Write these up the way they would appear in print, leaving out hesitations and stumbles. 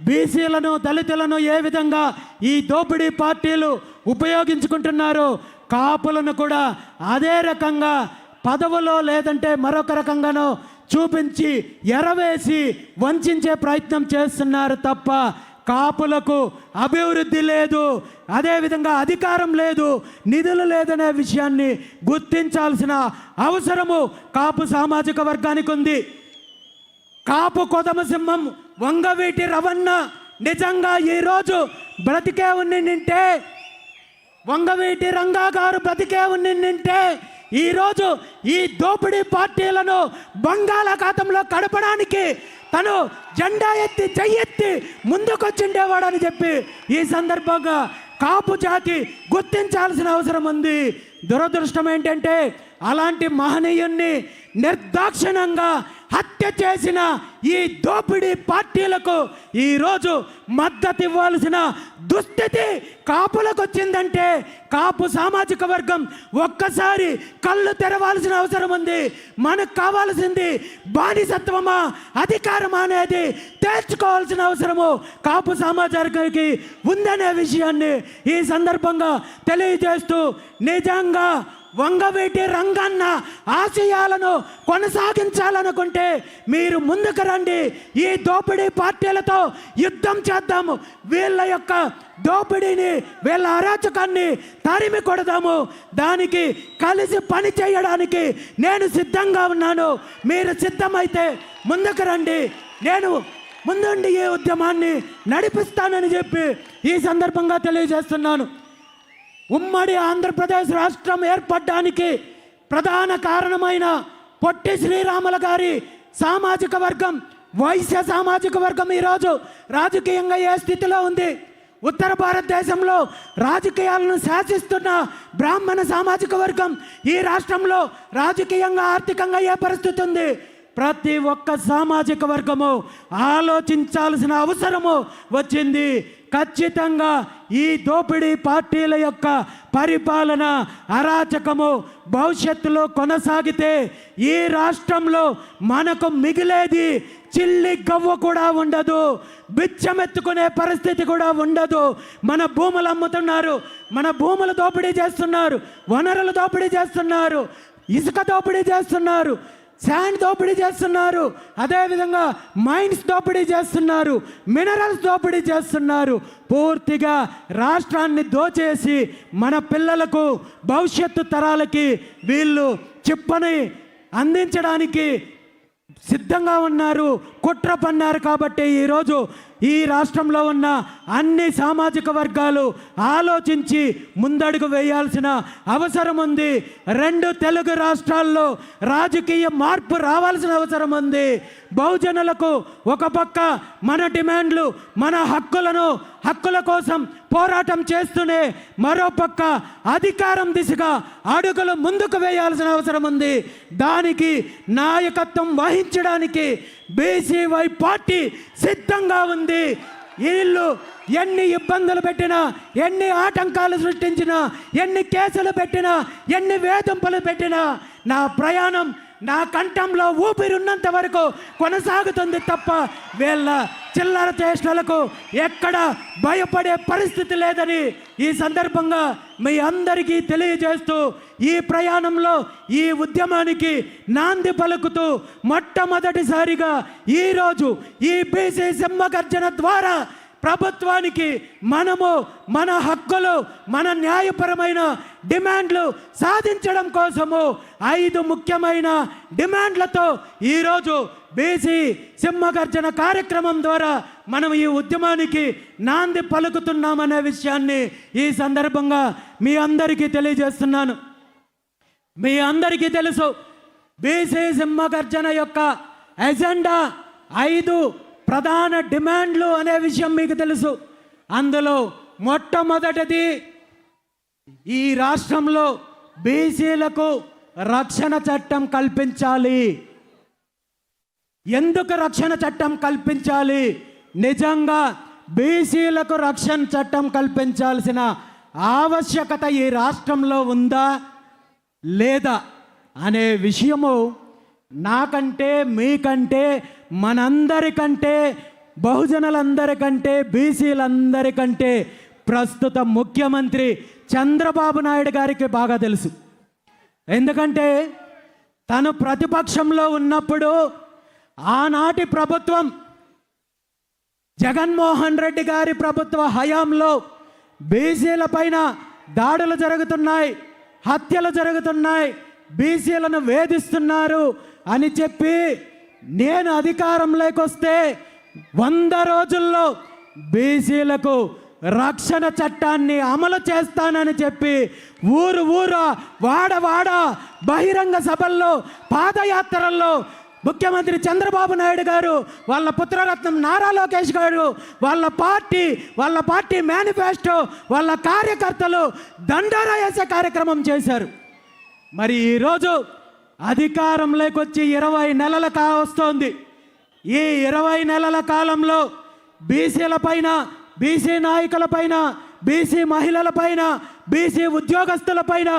బీసీలను దళితులను ఏ విధంగా ఈ దోపిడీ పార్టీలు ఉపయోగించుకుంటున్నారో కాపులను కూడా అదే రకంగా పదవులో లేదంటే మరొక రకంగానో చూపించి ఎరవేసి వంచే ప్రయత్నం చేస్తున్నారు తప్ప కాపులకు అభివృద్ధి లేదు, అదేవిధంగా అధికారం లేదు, నిధులు లేదనే విషయాన్ని గుర్తించాల్సిన అవసరము కాపు సామాజిక వర్గానికి ఉంది. కాపు కొదమ సింహం వంగవీటి రవణ నిజంగా ఈరోజు బ్రతికే ఉన్నింటే, వంగవీటి రంగా గారు బ్రతికే ఉన్నింటే ఈరోజు ఈ దోపిడీ పార్టీలను బంగాళాఖాతంలో కడపడానికి తను జెండా ఎత్తి చెయ్యెత్తి ముందుకొచ్చిండేవాడని చెప్పి ఈ సందర్భంగా కాపు జాతి గుర్తించాల్సిన అవసరం ఉంది. దురదృష్టం ఏంటంటే అలాంటి మహనీయుణ్ణి నిర్దాక్షిణ్యంగా హత్య చేసిన ఈ దోపిడీ పార్టీలకు ఈరోజు మద్దతు ఇవ్వాల్సిన దుస్థితి కాపులకు వచ్చిందంటే కాపు సామాజిక వర్గం ఒక్కసారి కళ్ళు తెరవాల్సిన అవసరం ఉంది. మనకు కావాల్సింది బానిసత్వమా అధికారమా అనేది తేల్చుకోవాల్సిన అవసరము కాపు సమాజానికి ఉందనే విషయాన్ని ఈ సందర్భంగా తెలియజేస్తూ, నిజంగా వంగవీటి రంగన్న ఆశయాలను కొనసాగించాలనుకుంటే మీరు ముందుకు రండి, ఈ దోపిడీ పార్టీలతో యుద్ధం చేద్దాము, వీళ్ళ యొక్క దోపిడీని వీళ్ళ అరాచకాన్ని తరిమి కొడదాము, దానికి కలిసి పని చేయడానికి నేను సిద్ధంగా ఉన్నాను. మీరు సిద్ధమైతే ముందుకు రండి, నేను ముందుండి ఈ ఉద్యమాన్ని నడిపిస్తానని చెప్పి ఈ సందర్భంగా తెలియజేస్తున్నాను. ఉమ్మడి ఆంధ్రప్రదేశ్ రాష్ట్రం ఏర్పడడానికి ప్రధాన కారణమైన పొట్టి శ్రీరాములు గారి సామాజిక వర్గం, వైశ్య సామాజిక వర్గం ఈరోజు రాజకీయంగా ఏ స్థితిలో ఉంది? ఉత్తర భారతదేశంలో రాజకీయాలను శాసిస్తున్న బ్రాహ్మణ సామాజిక వర్గం ఈ రాష్ట్రంలో రాజకీయంగా ఆర్థికంగా ఏ పరిస్థితి ఉంది? ప్రతి ఒక్క సామాజిక వర్గము ఆలోచించాల్సిన అవసరము వచ్చింది. ఖచ్చితంగా ఈ దోపిడీ పార్టీల యొక్క పరిపాలన అరాచకము భవిష్యత్తులో కొనసాగితే ఈ రాష్ట్రంలో మనకు మిగిలేది చిల్లి గవ్వ కూడా ఉండదు, బిచ్చమెత్తుకునే పరిస్థితి కూడా ఉండదు. మన భూములు అమ్ముతున్నారు, మన భూములు దోపిడీ చేస్తున్నారు, వనరులు దోపిడీ చేస్తున్నారు, ఇసుక దోపిడీ చేస్తున్నారు, శాండ్ దోపిడీ చేస్తున్నారు, అదేవిధంగా మైన్స్ దోపిడీ చేస్తున్నారు, మినరల్స్ దోపిడీ చేస్తున్నారు. పూర్తిగా రాష్ట్రాన్ని దోచేసి మన పిల్లలకు భవిష్యత్తు తరాలకి వీళ్ళు చిప్పని అందించడానికి సిద్ధంగా ఉన్నారు, కుట్ర పన్నారు. కాబట్టి ఈరోజు ఈ రాష్ట్రంలో ఉన్న అన్ని సామాజిక వర్గాలు ఆలోచించి ముందడుగు వేయాల్సిన అవసరం ఉంది. రెండు తెలుగు రాష్ట్రాల్లో రాజకీయ మార్పు రావాల్సిన అవసరం ఉంది. బహుజనులకు ఒక పక్క మన డిమాండ్లు, మన హక్కుల కోసం పోరాటం చేస్తూనే మరో పక్క అధికారం దిశగా అడుగులు ముందుకు వేయాల్సిన అవసరం ఉంది. దానికి నాయకత్వం వహించడానికి బీసీవై పార్టీ సిద్ధంగా ఉంది. వీళ్ళు ఎన్ని ఇబ్బందులు పెట్టినా, ఎన్ని ఆటంకాలు సృష్టించినా, ఎన్ని కేసులు పెట్టినా, ఎన్ని వేధింపులు పెట్టినా నా ప్రయాణం నా కంఠంలో ఊపిరి ఉన్నంత వరకు కొనసాగుతుంది తప్ప వీళ్ళ చిల్లర చేష్టలకు ఎక్కడ భయపడే పరిస్థితి లేదని ఈ సందర్భంగా మీ అందరికీ తెలియజేస్తూ, ఈ ప్రయాణంలో ఈ ఉద్యమానికి నాంది పలుకుతూ మొట్టమొదటిసారిగా ఈరోజు ఈ బీసీ సింహగర్జన ద్వారా ప్రభుత్వానికి మనము మన హక్కులు, మన న్యాయపరమైన డిమాండ్లు సాధించడం కోసము 5 ముఖ్యమైన డిమాండ్లతో ఈరోజు బీసీ సింహగర్జన కార్యక్రమం ద్వారా మనం ఈ ఉద్యమానికి నాంది పలుకుతున్నామనే విషయాన్ని ఈ సందర్భంగా మీ అందరికీ తెలియజేస్తున్నాను. మీ అందరికీ తెలుసు, బీసీ సింహగర్జన యొక్క ఎజెండా 5 ప్రధాన డిమాండ్లు అనే విషయం మీకు తెలుసు. అందులో మొట్టమొదటిది ఈ రాష్ట్రంలో బీసీలకు రక్షణ చట్టం కల్పించాలి. ఎందుకు రక్షణ చట్టం కల్పించాలి? నిజంగా బీసీలకు రక్షణ చట్టం కల్పించాల్సిన ఆవశ్యకత ఈ రాష్ట్రంలో ఉందా లేదా అనే విషయము నాకంటే, మీకంటే, మనందరికంటే బహుజనులందరికంటే బీసీలందరికంటే ప్రస్తుత ముఖ్యమంత్రి చంద్రబాబు నాయుడు గారికి బాగా తెలుసు. ఎందుకంటే తను ప్రతిపక్షంలో ఉన్నప్పుడు ఆనాటి ప్రభుత్వం జగన్మోహన్ రెడ్డి గారి ప్రభుత్వ హయాంలో బీసీల పైన దాడులు జరుగుతున్నాయి, హత్యలు జరుగుతున్నాయి, బీసీలను వేధిస్తున్నారు అని చెప్పి నేను అధికారంలోకి వస్తే 100 రోజుల్లో బీసీలకు రక్షణ చట్టాన్ని అమలు చేస్తానని చెప్పి ఊరు వాడ బహిరంగ సభల్లో పాదయాత్రల్లో ముఖ్యమంత్రి చంద్రబాబు నాయుడు గారు, వాళ్ళ పుత్రరత్నం నారా లోకేష్ గారు, వాళ్ళ పార్టీ మేనిఫెస్టో, వాళ్ళ కార్యకర్తలు దండోరా వేసే కార్యక్రమం చేశారు. మరి ఈరోజు అధికారంలోకి వచ్చి 20 నెలలు కావస్తోంది. ఈ 20 నెలల కాలంలో బీసీల పైన, బీసీ నాయకుల పైన, బీసీ మహిళల పైన, బీసీ ఉద్యోగస్తుల పైన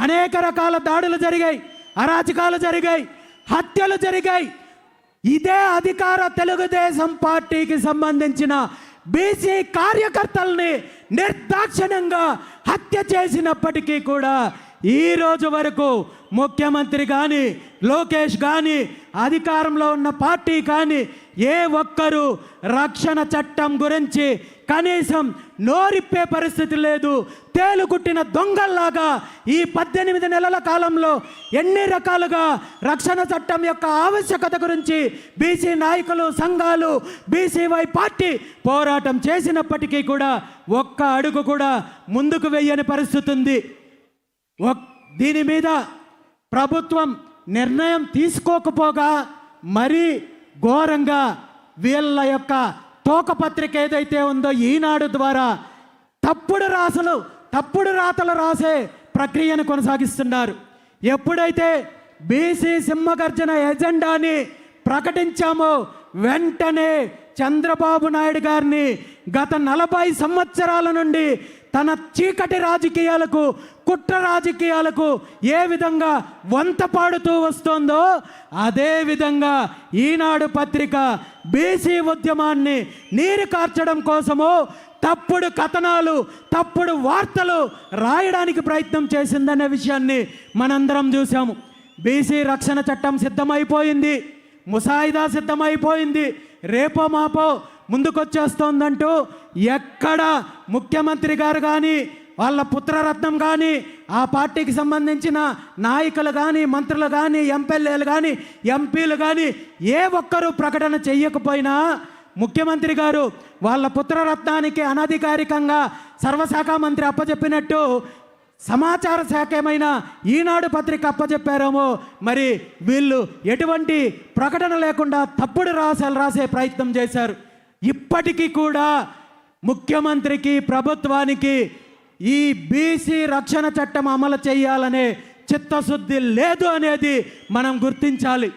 అనేక రకాల దాడులు జరిగాయి, అరాచకాలు జరిగాయి, హత్యలు జరిగాయి. ఇదే అధికార తెలుగుదేశం పార్టీకి సంబంధించిన బీసీ కార్యకర్తల్ని నిర్దాక్షిణ్యంగా హత్య చేసినప్పటికీ కూడా ఈ రోజు వరకు ముఖ్యమంత్రి కానీ, లోకేష్ కానీ, అధికారంలో ఉన్న పార్టీ కానీ ఏ ఒక్కరూ రక్షణ చట్టం గురించి కనీసం నోరిప్పే పరిస్థితి లేదు. తేలుకుట్టిన దొంగల్లాగా ఈ 18 నెలల కాలంలో ఎన్ని రకాలుగా రక్షణ చట్టం యొక్క ఆవశ్యకత గురించి బీసీ నాయకులు, సంఘాలు, బీసీవై పార్టీ పోరాటం చేసినప్పటికీ కూడా ఒక్క అడుగు కూడా ముందుకు వెయ్యని పరిస్థితి ఉంది. దీని మీద ప్రభుత్వం నిర్ణయం తీసుకోకపోగా మరీ ఘోరంగా వీళ్ళ యొక్క తోకపత్రిక ఏదైతే ఉందో ఈనాడు ద్వారా తప్పుడు రాతలు రాసే ప్రక్రియను కొనసాగిస్తున్నారు. ఎప్పుడైతే బీసీ సింహగర్జన ఎజెండాని ప్రకటించామో వెంటనే చంద్రబాబు నాయుడు గారిని గత 40 సంవత్సరాల నుండి తన చీకటి రాజకీయాలకు, కుట్ర రాజకీయాలకు ఏ విధంగా వంత పాడుతూ వస్తోందో అదే విధంగా ఈనాడు పత్రిక బీసీ ఉద్యమాన్ని నీరు కార్చడం కోసము తప్పుడు కథనాలు, తప్పుడు వార్తలు రాయడానికి ప్రయత్నం చేసిందనే విషయాన్ని మనందరం చూసాము. బీసీ రక్షణ చట్టం సిద్ధమైపోయింది, ముసాయిదా సిద్ధమైపోయింది, రేపో మాపో ముందుకొచ్చేస్తోందంటూ ఎక్కడ ముఖ్యమంత్రి గారు కానీ, వాళ్ళ పుత్రరత్నం కానీ, ఆ పార్టీకి సంబంధించిన నాయకులు కానీ, మంత్రులు కానీ, ఎమ్మెల్యేలు కానీ, ఎంపీలు కానీ ఏ ఒక్కరూ ప్రకటన చెయ్యకపోయినా ముఖ్యమంత్రి గారు వాళ్ళ పుత్రరత్నానికి అనధికారికంగా సర్వశాఖ మంత్రి అప్పచెప్పినట్టు సమాచార శాఖ ఏమైనా ఈనాడు పత్రిక అప్పచెప్పారేమో. మరి వీళ్ళు ఎటువంటి ప్రకటన లేకుండా తప్పుడు రాసే ప్రయత్నం చేశారు. ఇప్పటికీ కూడా ముఖ్యమంత్రికి, ప్రభుత్వానికి ఈ బీసీ రక్షణ చట్టం అమలు చేయాలనే చిత్తశుద్ధి లేదు అనేది మనం గుర్తించాలి.